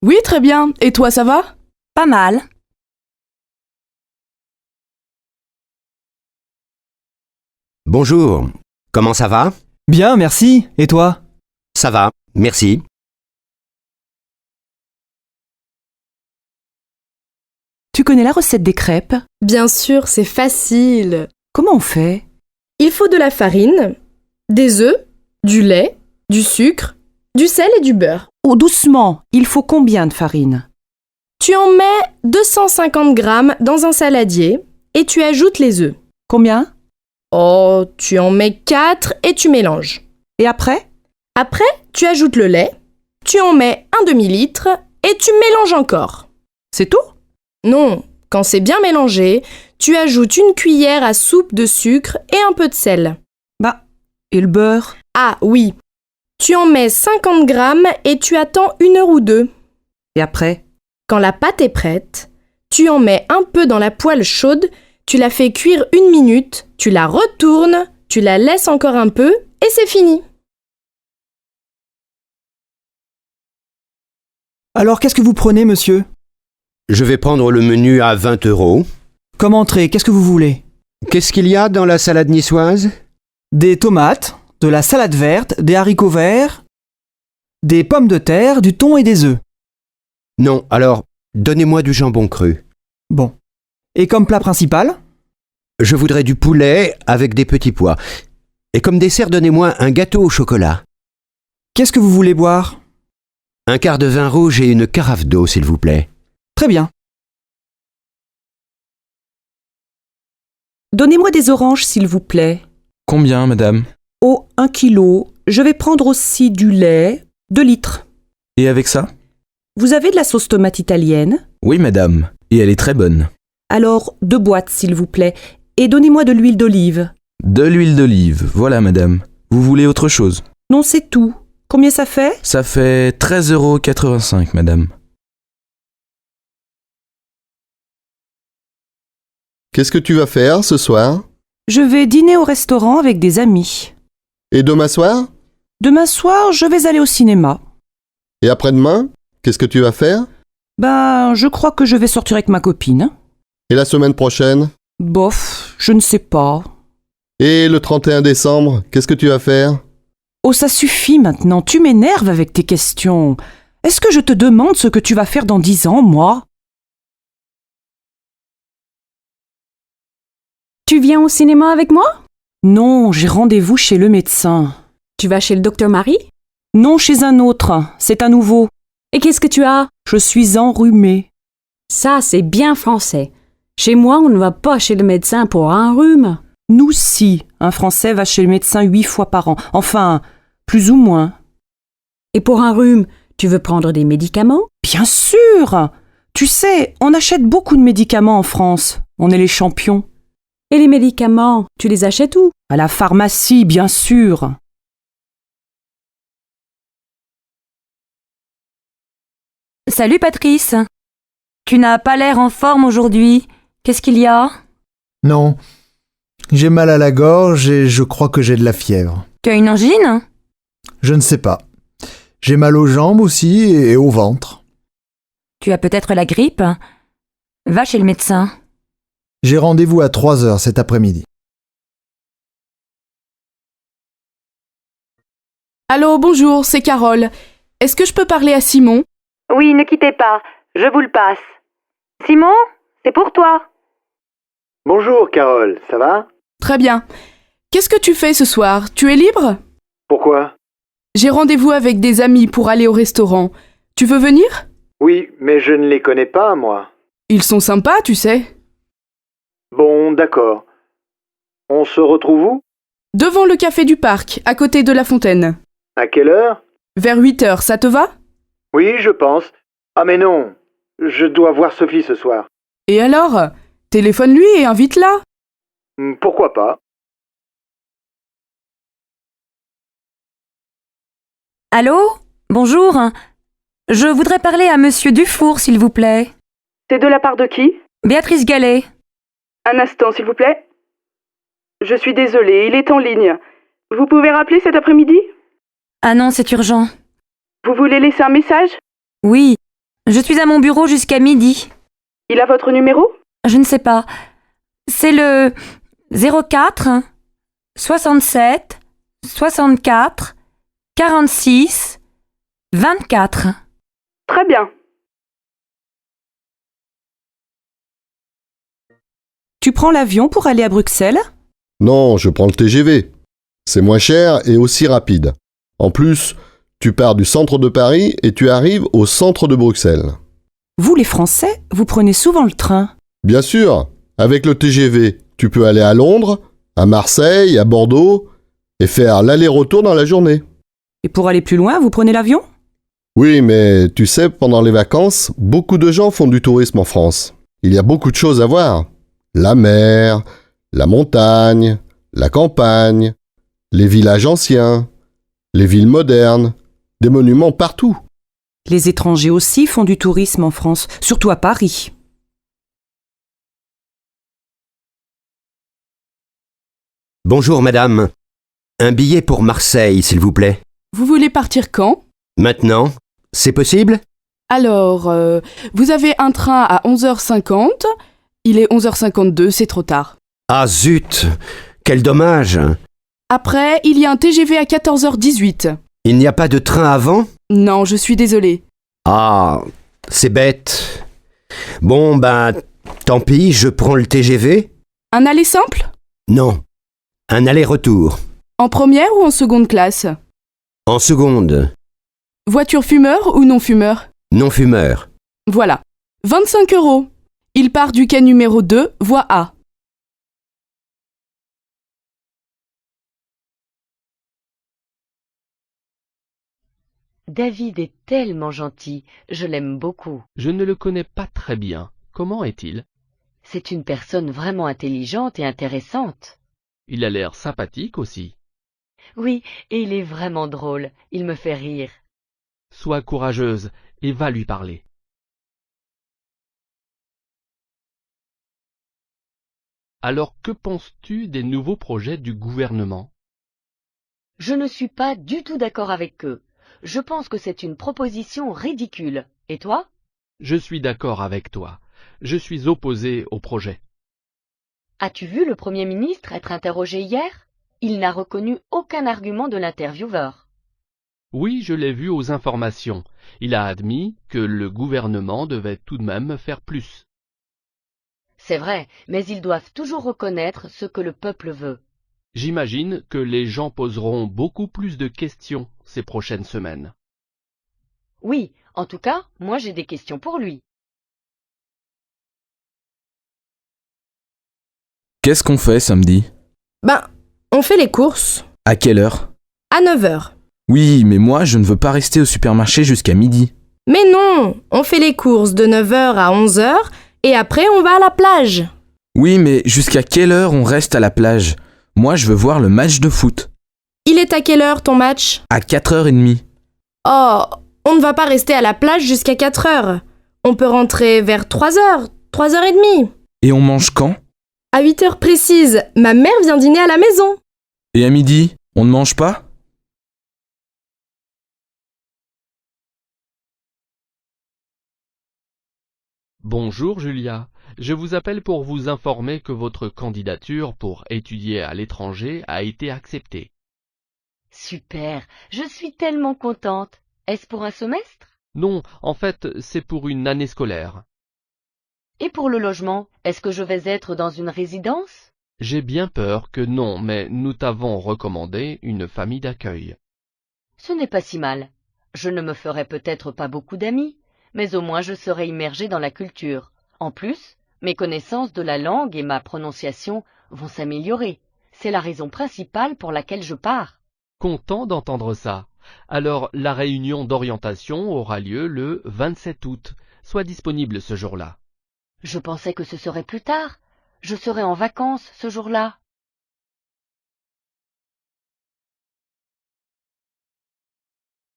Oui, très bien. Et toi, ça va? Pas mal. Bonjour, comment ça va? Bien, merci. Et toi? Ça va, merci. Tu connais la recette des crêpes? Bien sûr, c'est facile. Comment on fait? Il faut de la farine, des œufs, du lait, du sucre, du sel et du beurre. Oh, doucement, il faut combien de farine? Tu en mets 250 grammes dans un saladier et tu ajoutes les œufs. Combien? Oh, tu en mets 4 et tu mélanges. Et après? Après, tu ajoutes le lait, tu en mets un demi-litre et tu mélanges encore. C'est tout? Non, quand c'est bien mélangé, tu ajoutes une cuillère à soupe de sucre et un peu de sel. Bah, et le beurre? Ah oui, tu en mets 50 grammes et tu attends 1 heure ou 2. Et après? Quand la pâte est prête, tu en mets un peu dans la poêle chaude, tu la fais cuire 1 minute, tu la retournes, tu la laisses encore un peu et c'est fini. Alors qu'est-ce que vous prenez, monsieur? Je vais prendre le menu à 20 €. Comme entrée, qu'est-ce que vous voulez? Qu'est-ce qu'il y a dans la salade niçoise? Des tomates, de la salade verte, des haricots verts, des pommes de terre, du thon et des œufs. Non, alors, donnez-moi du jambon cru. Bon. Et comme plat principal? Je voudrais du poulet avec des petits pois. Et comme dessert, donnez-moi un gâteau au chocolat. Qu'est-ce que vous voulez boire? Un quart de vin rouge et une carafe d'eau, s'il vous plaît. Très bien. Donnez-moi des oranges, s'il vous plaît. Combien, madame? Oh, 1 kilo. Je vais prendre aussi du lait, 2 litres. Et avec ça? Vous avez de la sauce tomate italienne? Oui, madame. Et elle est très bonne. Alors, 2 boîtes, s'il vous plaît. Et donnez-moi de l'huile d'olive. De l'huile d'olive, voilà, madame. Vous voulez autre chose? Non, c'est tout. Combien ça fait? Ça fait 13,85 €, madame. Qu'est-ce que tu vas faire ce soir? Je vais dîner au restaurant avec des amis. Et demain soir? Demain soir, je vais aller au cinéma. Et après-demain? Qu'est-ce que tu vas faire? Ben, je crois que je vais sortir avec ma copine. Et la semaine prochaine? Bof, je ne sais pas. Et le 31 décembre, qu'est-ce que tu vas faire? Oh, ça suffit maintenant, tu m'énerves avec tes questions. Est-ce que je te demande ce que tu vas faire dans 10 ans, moi? Tu viens au cinéma avec moi? Non, j'ai rendez-vous chez le médecin. Tu vas chez le docteur Marie? Non, chez un autre. C'est à nouveau. Et qu'est-ce que tu as? Je suis enrhumée. Ça, c'est bien français. Chez moi, on ne va pas chez le médecin pour un rhume. Nous, si. Un Français va chez le médecin 8 fois par an. Enfin, plus ou moins. Et pour un rhume, tu veux prendre des médicaments? Bien sûr! Tu sais, on achète beaucoup de médicaments en France. On est les champions. Et les médicaments, tu les achètes où? À la pharmacie, bien sûr. Salut Patrice. Tu n'as pas l'air en forme aujourd'hui. Qu'est-ce qu'il y a? Non. J'ai mal à la gorge et je crois que j'ai de la fièvre. Tu as une angine? Je ne sais pas. J'ai mal aux jambes aussi et au ventre. Tu as peut-être la grippe? Va chez le médecin. J'ai rendez-vous à 3h cet après-midi. Allô, bonjour, c'est Carole. Est-ce que je peux parler à Simon? Oui, ne quittez pas. Je vous le passe. Simon, c'est pour toi. Bonjour Carole, ça va? Très bien. Qu'est-ce que tu fais ce soir? Tu es libre? Pourquoi? J'ai rendez-vous avec des amis pour aller au restaurant. Tu veux venir? Oui, mais je ne les connais pas, moi. Ils sont sympas, tu sais. Bon, d'accord. On se retrouve où? Devant le café du parc, à côté de la fontaine. À quelle heure? Vers 8h, ça te va? Oui, je pense. Ah mais non, je dois voir Sophie ce soir. Et alors? Téléphone-lui et invite-la. Pourquoi pas? Allô? Bonjour. Je voudrais parler à Monsieur Dufour, s'il vous plaît. C'est de la part de qui? Béatrice Gallet. Un instant, s'il vous plaît. Je suis désolée, il est en ligne. Vous pouvez rappeler cet après-midi? Ah non, c'est urgent. Vous voulez laisser un message? Oui, je suis à mon bureau jusqu'à midi. Il a votre numéro? Je ne sais pas. C'est le 04 67 64 46 24. Très bien. Tu prends l'avion pour aller à Bruxelles? Non, je prends le TGV. C'est moins cher et aussi rapide. En plus, tu pars du centre de Paris et tu arrives au centre de Bruxelles. Vous, les Français, vous prenez souvent le train. Bien sûr, avec le TGV, tu peux aller à Londres, à Marseille, à Bordeaux et faire l'aller-retour dans la journée. Et pour aller plus loin, vous prenez l'avion? Oui, mais tu sais, pendant les vacances, beaucoup de gens font du tourisme en France. Il y a beaucoup de choses à voir. La mer, la montagne, la campagne, les villages anciens, les villes modernes, des monuments partout. Les étrangers aussi font du tourisme en France, surtout à Paris. Bonjour madame. Un billet pour Marseille, s'il vous plaît. Vous voulez partir quand? Maintenant, c'est possible? Alors, vous avez un train à 11h50. Il est 11h52, c'est trop tard. Ah zut! Quel dommage! Après, il y a un TGV à 14h18. Il n'y a pas de train avant? Non, je suis désolée. Ah, c'est bête. Bon, ben, tant pis, je prends le TGV. Un aller simple? Non, un aller-retour. En première ou en seconde classe? En seconde. Voiture fumeur ou non fumeur? Non fumeur. Voilà. 25 €. Il part du quai numéro 2, voie A. David est tellement gentil, je l'aime beaucoup. Je ne le connais pas très bien. Comment est-il? C'est une personne vraiment intelligente et intéressante. Il a l'air sympathique aussi. Oui, et il est vraiment drôle, il me fait rire. Sois courageuse et va lui parler. Alors que penses-tu des nouveaux projets du gouvernement? Je ne suis pas du tout d'accord avec eux. Je pense que c'est une proposition ridicule. Et toi? Je suis d'accord avec toi. Je suis opposé au projet. As-tu vu le Premier ministre être interrogé hier? Il n'a reconnu aucun argument de l'intervieweur. Oui, je l'ai vu aux informations. Il a admis que le gouvernement devait tout de même faire plus. C'est vrai, mais ils doivent toujours reconnaître ce que le peuple veut. J'imagine que les gens poseront beaucoup plus de questions ces prochaines semaines. Oui, en tout cas, moi j'ai des questions pour lui. Qu'est-ce qu'on fait samedi? Ben, on fait les courses. À quelle heure? À 9h. Oui, mais moi je ne veux pas rester au supermarché jusqu'à midi. Mais non, on fait les courses de 9h à 11h et après on va à la plage. Oui, mais jusqu'à quelle heure on reste à la plage? Moi je veux voir le match de foot. Il est à quelle heure ton match? À 4h30. Oh, on ne va pas rester à la plage jusqu'à 4h. On peut rentrer vers 3h, 3h30. Et on mange quand? À 8h précises, ma mère vient dîner à la maison. Et à midi, on ne mange pas? Bonjour Julia, je vous appelle pour vous informer que votre candidature pour étudier à l'étranger a été acceptée. Super, je suis tellement contente. Est-ce pour un semestre? Non, en fait, c'est pour une année scolaire. Et pour le logement, est-ce que je vais être dans une résidence? J'ai bien peur que non, mais nous t'avons recommandé une famille d'accueil. Ce n'est pas si mal. Je ne me ferai peut-être pas beaucoup d'amis, mais au moins je serai immergée dans la culture. En plus, mes connaissances de la langue et ma prononciation vont s'améliorer. C'est la raison principale pour laquelle je pars. Content d'entendre ça. Alors, la réunion d'orientation aura lieu le 27 août. Sois disponible ce jour-là. Je pensais que ce serait plus tard. Je serai en vacances ce jour-là.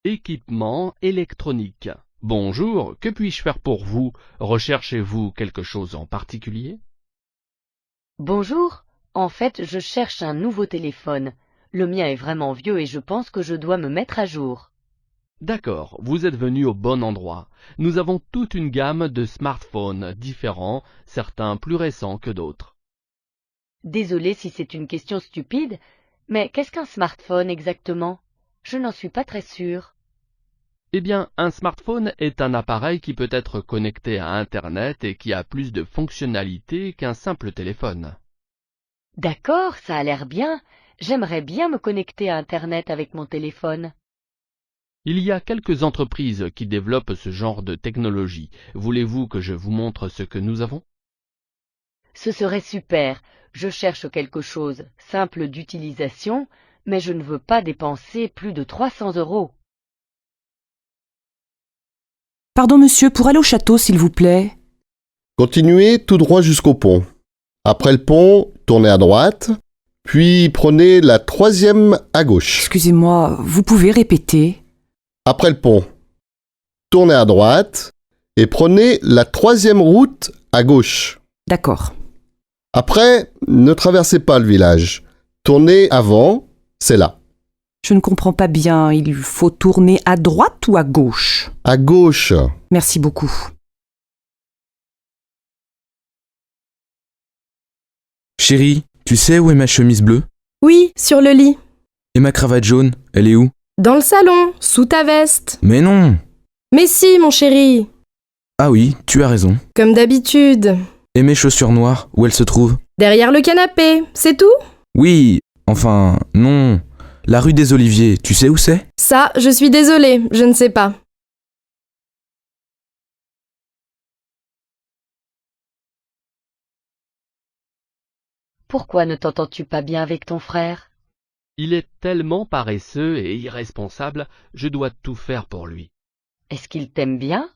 Équipement électronique. Bonjour, que puis-je faire pour vous? Recherchez-vous quelque chose en particulier? Bonjour. En fait, je cherche un nouveau téléphone. Le mien est vraiment vieux et je pense que je dois me mettre à jour. D'accord, vous êtes venu au bon endroit. Nous avons toute une gamme de smartphones différents, certains plus récents que d'autres. Désolée si c'est une question stupide, mais qu'est-ce qu'un smartphone exactement? Je n'en suis pas très sûre. Eh bien, un smartphone est un appareil qui peut être connecté à Internet et qui a plus de fonctionnalités qu'un simple téléphone. D'accord, ça a l'air bien. J'aimerais bien me connecter à Internet avec mon téléphone. Il y a quelques entreprises qui développent ce genre de technologie. Voulez-vous que je vous montre ce que nous avons? Ce serait super. Je cherche quelque chose simple d'utilisation, mais je ne veux pas dépenser plus de 300 €. Pardon monsieur, pour aller au château s'il vous plaît. Continuez tout droit jusqu'au pont. Après le pont, tournez à droite, puis prenez la 3e à gauche. Excusez-moi, vous pouvez répéter? Après le pont, tournez à droite et prenez la 3e route à gauche. D'accord. Après, ne traversez pas le village. Tournez avant, c'est là. Je ne comprends pas bien, il faut tourner à droite ou à gauche? À gauche. Merci beaucoup. Chérie, tu sais où est ma chemise bleue? Oui, sur le lit. Et ma cravate jaune, elle est où? Dans le salon, sous ta veste. Mais non! Mais si, mon chéri. Ah oui, tu as raison. Comme d'habitude. Et mes chaussures noires, où elles se trouvent? Derrière le canapé, c'est tout? Oui, enfin, non. La rue des Oliviers, tu sais où c'est? Ça, je suis désolée, je ne sais pas. Pourquoi ne t'entends-tu pas bien avec ton frère? Il est tellement paresseux et irresponsable, je dois tout faire pour lui. Est-ce qu'il t'aime bien?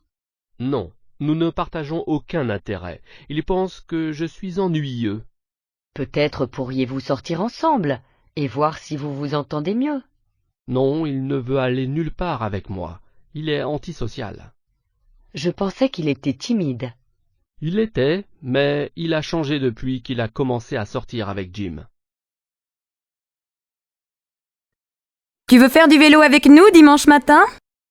Non, nous ne partageons aucun intérêt. Il pense que je suis ennuyeux. Peut-être pourriez-vous sortir ensemble et voir si vous vous entendez mieux. Non, il ne veut aller nulle part avec moi. Il est antisocial. Je pensais qu'il était timide. Il l'était, mais il a changé depuis qu'il a commencé à sortir avec Jim. Tu veux faire du vélo avec nous dimanche matin?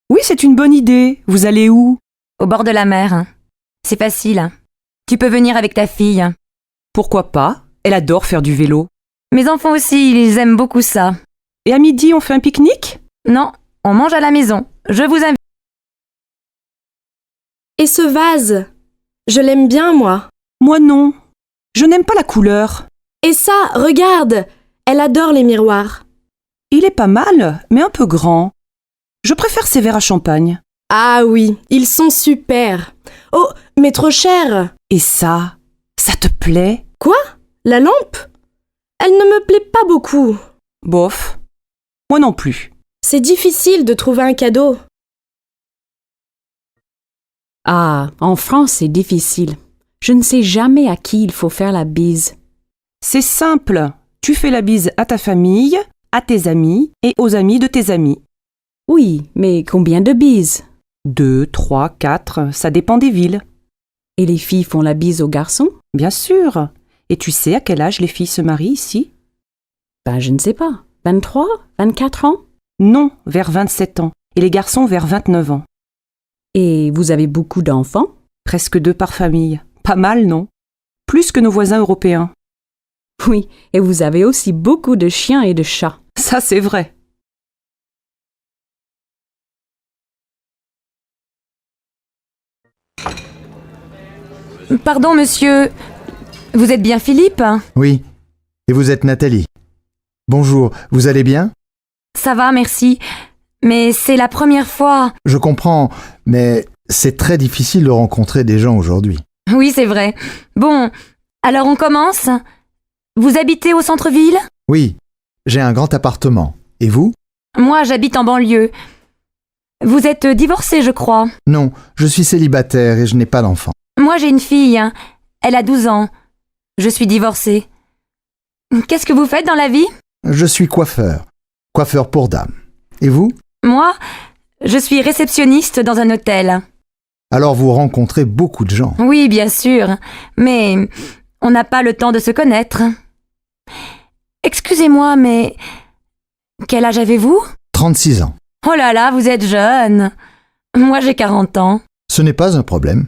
Oui, c'est une bonne idée. Vous allez où? Au bord de la mer. C'est facile. Tu peux venir avec ta fille. Pourquoi pas? Elle adore faire du vélo. Mes enfants aussi, ils aiment beaucoup ça. Et à midi, on fait un pique-nique? Non, on mange à la maison. Je vous invite. Et ce vase? Je l'aime bien, moi. Moi non. Je n'aime pas la couleur. Et ça, regarde, elle adore les miroirs. Il est pas mal, mais un peu grand. Je préfère ces verres à champagne. Ah oui, ils sont super. Oh, mais trop cher. Et ça te plaît? Quoi? La lampe? Elle ne me plaît pas beaucoup. Bof. Moi non plus. C'est difficile de trouver un cadeau. Ah, en France, c'est difficile. Je ne sais jamais à qui il faut faire la bise. C'est simple. Tu fais la bise à ta famille, à tes amis et aux amis de tes amis. Oui, mais combien de bises? 2, 3, 4, ça dépend des villes. Et les filles font la bise aux garçons? Bien sûr. Et tu sais à quel âge les filles se marient ici? Ben, je ne sais pas. 23? 24 ans? Non, vers 27 ans. Et les garçons vers 29 ans. Et vous avez beaucoup d'enfants? Presque 2 par famille. Pas mal, non? Plus que nos voisins européens. Oui, et vous avez aussi beaucoup de chiens et de chats. Ça, c'est vrai. Pardon, monsieur. Vous êtes bien Philippe? Oui. Et vous êtes Nathalie. Bonjour, vous allez bien? Ça va, merci. Mais c'est la première fois. Je comprends, mais c'est très difficile de rencontrer des gens aujourd'hui. Oui, c'est vrai. Bon, alors on commence? Vous habitez au centre-ville? Oui, j'ai un grand appartement. Et vous? Moi, j'habite en banlieue. Vous êtes divorcé, je crois. Non, je suis célibataire et je n'ai pas d'enfant. Moi, j'ai une fille. Elle a 12 ans. Je suis divorcée. Qu'est-ce que vous faites dans la vie? Je suis coiffeur. Coiffeur pour dames. Et vous? Moi, je suis réceptionniste dans un hôtel. Alors vous rencontrez beaucoup de gens. Oui, bien sûr. Mais on n'a pas le temps de se connaître. Excusez-moi, mais quel âge avez-vous? 36 ans. Oh là là, vous êtes jeune. Moi, j'ai 40 ans. Ce n'est pas un problème.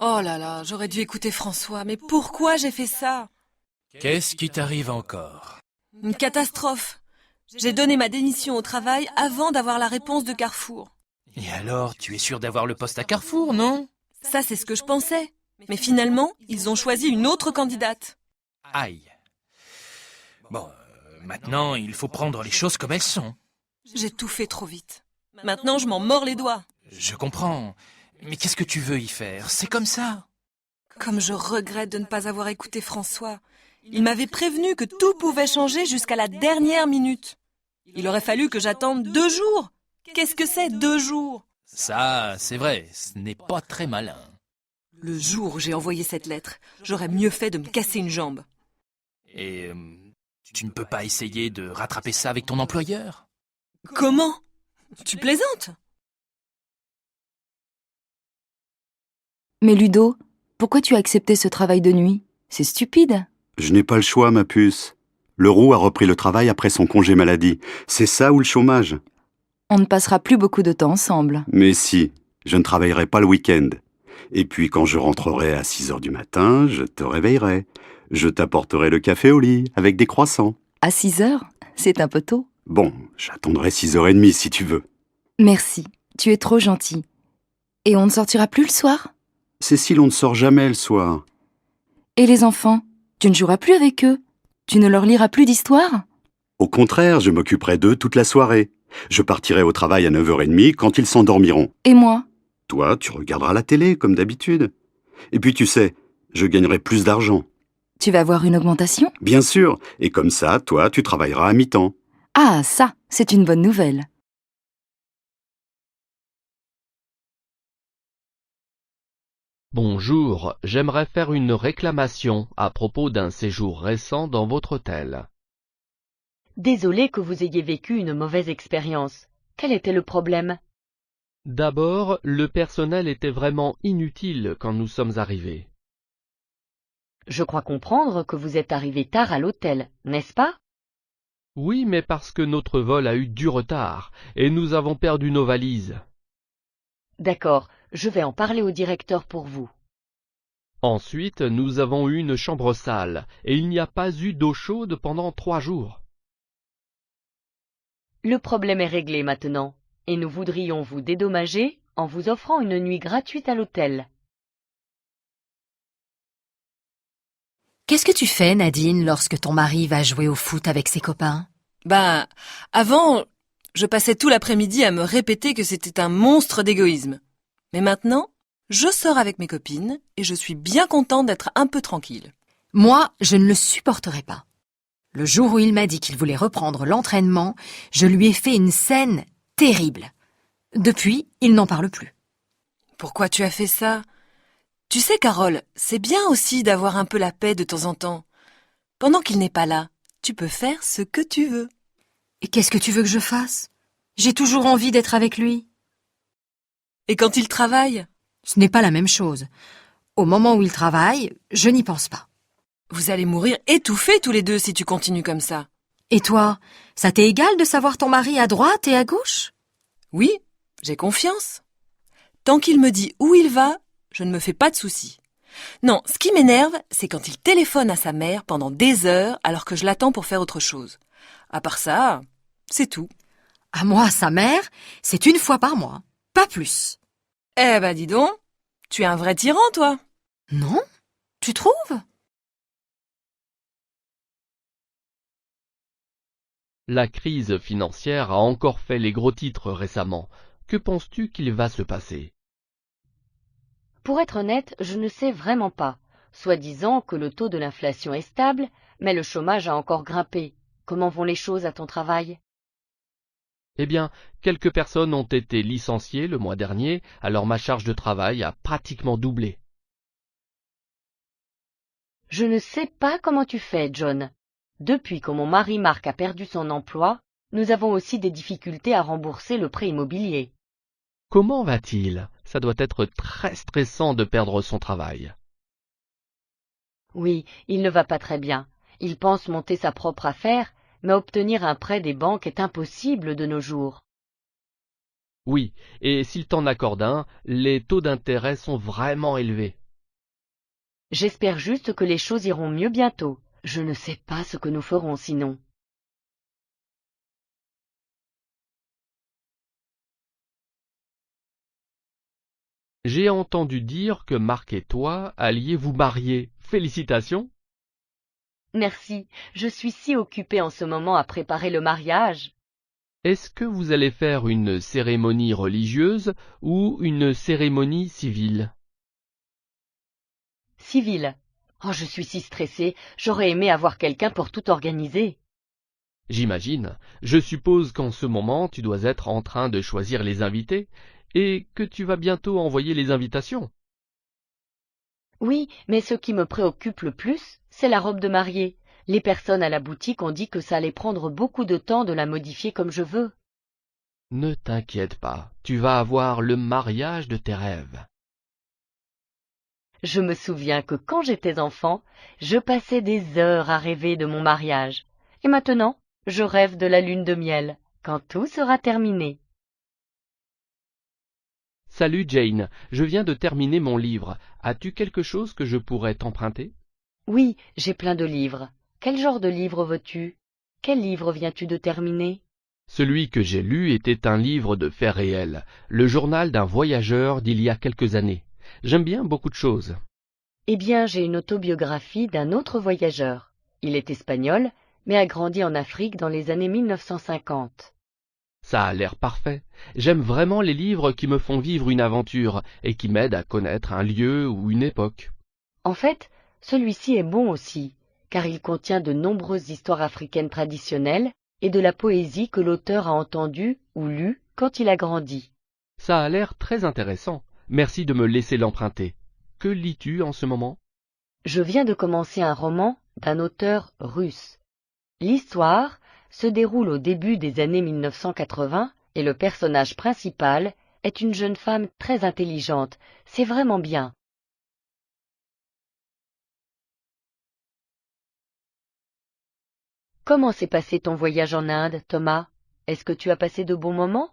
Oh là là, j'aurais dû écouter François, mais pourquoi j'ai fait ça? Qu'est-ce qui t'arrive encore? Une catastrophe. J'ai donné ma démission au travail avant d'avoir la réponse de Carrefour. Et alors, tu es sûr d'avoir le poste à Carrefour, non? Ça, c'est ce que je pensais. Mais finalement, ils ont choisi une autre candidate. Aïe. Bon, maintenant, il faut prendre les choses comme elles sont. J'ai tout fait trop vite. Maintenant, je m'en mords les doigts. Je comprends. Mais qu'est-ce que tu veux y faire? C'est comme ça. Comme je regrette de ne pas avoir écouté François. Il m'avait prévenu que tout pouvait changer jusqu'à la dernière minute. Il aurait fallu que j'attende 2 jours. Qu'est-ce que c'est, 2 jours? Ça, c'est vrai, ce n'est pas très malin. Le jour où j'ai envoyé cette lettre, j'aurais mieux fait de me casser une jambe. Et tu ne peux pas essayer de rattraper ça avec ton employeur? Comment? Tu plaisantes? Mais Ludo, pourquoi tu as accepté ce travail de nuit? C'est stupide. Je n'ai pas le choix, ma puce. Leroux a repris le travail après son congé maladie. C'est ça ou le chômage? On ne passera plus beaucoup de temps ensemble. Mais si, je ne travaillerai pas le week-end. Et puis quand je rentrerai à 6 heures du matin, je te réveillerai. Je t'apporterai le café au lit, avec des croissants. À 6 heures? C'est un peu tôt. Bon, j'attendrai 6h30 si tu veux. Merci, tu es trop gentil. Et on ne sortira plus le soir? Cécile, on ne sort jamais le soir. Et les enfants? Tu ne joueras plus avec eux? Tu ne leur liras plus d'histoires? Au contraire, je m'occuperai d'eux toute la soirée. Je partirai au travail à 9h30 quand ils s'endormiront. Et moi? Toi, tu regarderas la télé, comme d'habitude. Et puis tu sais, je gagnerai plus d'argent. Tu vas avoir une augmentation? Bien sûr, et comme ça, toi, tu travailleras à mi-temps. Ah, ça, c'est une bonne nouvelle. Bonjour, j'aimerais faire une réclamation à propos d'un séjour récent dans votre hôtel. Désolé que vous ayez vécu une mauvaise expérience. Quel était le problème? D'abord, le personnel était vraiment inutile quand nous sommes arrivés. Je crois comprendre que vous êtes arrivé tard à l'hôtel, n'est-ce pas? Oui, mais parce que notre vol a eu du retard et nous avons perdu nos valises. D'accord, je vais en parler au directeur pour vous. Ensuite, nous avons eu une chambre sale et il n'y a pas eu d'eau chaude pendant 3 jours. Le problème est réglé maintenant, et nous voudrions vous dédommager en vous offrant une nuit gratuite à l'hôtel. Qu'est-ce que tu fais, Nadine, lorsque ton mari va jouer au foot avec ses copains? Avant, je passais tout l'après-midi à me répéter que c'était un monstre d'égoïsme. Mais maintenant, je sors avec mes copines et je suis bien contente d'être un peu tranquille. Moi, je ne le supporterai pas. Le jour où il m'a dit qu'il voulait reprendre l'entraînement, je lui ai fait une scène terrible. Depuis, il n'en parle plus. Pourquoi tu as fait ça? Tu sais, Carole, c'est bien aussi d'avoir un peu la paix de temps en temps. Pendant qu'il n'est pas là, tu peux faire ce que tu veux. Et qu'est-ce que tu veux que je fasse? J'ai toujours envie d'être avec lui. Et quand il travaille? Ce n'est pas la même chose. Au moment où il travaille, je n'y pense pas. Vous allez mourir étouffés tous les deux si tu continues comme ça. Et toi, ça t'est égal de savoir ton mari à droite et à gauche? Oui, j'ai confiance. Tant qu'il me dit où il va, je ne me fais pas de soucis. Non, ce qui m'énerve, c'est quand il téléphone à sa mère pendant des heures alors que je l'attends pour faire autre chose. À part ça, c'est tout. À moi, sa mère, c'est une fois par mois, pas plus. Eh ben dis donc, tu es un vrai tyran, toi. Non, tu trouves? La crise financière a encore fait les gros titres récemment. Que penses-tu qu'il va se passer? Pour être honnête, je ne sais vraiment pas. Soi-disant que le taux de l'inflation est stable, mais le chômage a encore grimpé. Comment vont les choses à ton travail? Eh bien, quelques personnes ont été licenciées le mois dernier, alors ma charge de travail a pratiquement doublé. Je ne sais pas comment tu fais, John. Depuis que mon mari Marc a perdu son emploi, nous avons aussi des difficultés à rembourser le prêt immobilier. Comment va-t-il? Ça doit être très stressant de perdre son travail. Oui, il ne va pas très bien. Il pense monter sa propre affaire, mais obtenir un prêt des banques est impossible de nos jours. Oui, et s'il t'en accorde un, les taux d'intérêt sont vraiment élevés. J'espère juste que les choses iront mieux bientôt. Je ne sais pas ce que nous ferons sinon. J'ai entendu dire que Marc et toi alliez vous marier. Félicitations! Merci, je suis si occupée en ce moment à préparer le mariage. Est-ce que vous allez faire une cérémonie religieuse ou une cérémonie civile? Civile. Oh, je suis si stressée, j'aurais aimé avoir quelqu'un pour tout organiser. J'imagine. Je suppose qu'en ce moment tu dois être en train de choisir les invités et que tu vas bientôt envoyer les invitations. Oui, mais ce qui me préoccupe le plus, c'est la robe de mariée. Les personnes à la boutique ont dit que ça allait prendre beaucoup de temps de la modifier comme je veux. Ne t'inquiète pas, tu vas avoir le mariage de tes rêves. Je me souviens que quand j'étais enfant, je passais des heures à rêver de mon mariage. Et maintenant, je rêve de la lune de miel, quand tout sera terminé. Salut Jane, je viens de terminer mon livre. As-tu quelque chose que je pourrais t'emprunter? Oui, j'ai plein de livres. Quel genre de livre veux-tu? Quel livre viens-tu de terminer? Celui que j'ai lu était un livre de faits réels, le journal d'un voyageur d'il y a quelques années. J'aime bien beaucoup de choses. Eh bien, j'ai une autobiographie d'un autre voyageur. Il est espagnol, mais a grandi en Afrique dans les années 1950. Ça a l'air parfait. J'aime vraiment les livres qui me font vivre une aventure et qui m'aident à connaître un lieu ou une époque. En fait, celui-ci est bon aussi, car il contient de nombreuses histoires africaines traditionnelles et de la poésie que l'auteur a entendue ou lue quand il a grandi. Ça a l'air très intéressant. Merci de me laisser l'emprunter. Que lis-tu en ce moment? Je viens de commencer un roman d'un auteur russe. L'histoire se déroule au début des années 1980 et le personnage principal est une jeune femme très intelligente. C'est vraiment bien. Comment s'est passé ton voyage en Inde, Thomas? Est-ce que tu as passé de bons moments?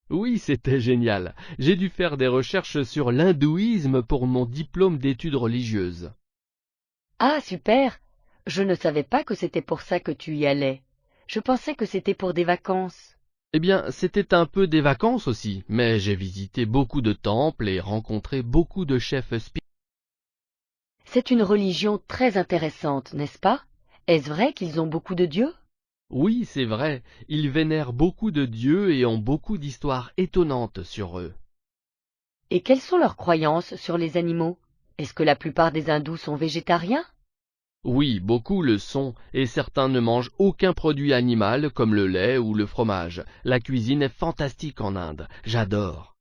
Oui, c'était génial. J'ai dû faire des recherches sur l'hindouisme pour mon diplôme d'études religieuses. Ah, super! Je ne savais pas que c'était pour ça que tu y allais. Je pensais que c'était pour des vacances. Eh bien, c'était un peu des vacances aussi, mais j'ai visité beaucoup de temples et rencontré beaucoup de chefs spirituels. C'est une religion très intéressante, n'est-ce pas? Est-ce vrai qu'ils ont beaucoup de dieux? Oui, c'est vrai, ils vénèrent beaucoup de dieux et ont beaucoup d'histoires étonnantes sur eux. Et quelles sont leurs croyances sur les animaux? Est-ce que la plupart des hindous sont végétariens? Oui, beaucoup le sont, et certains ne mangent aucun produit animal comme le lait ou le fromage. La cuisine est fantastique en Inde, j'adore.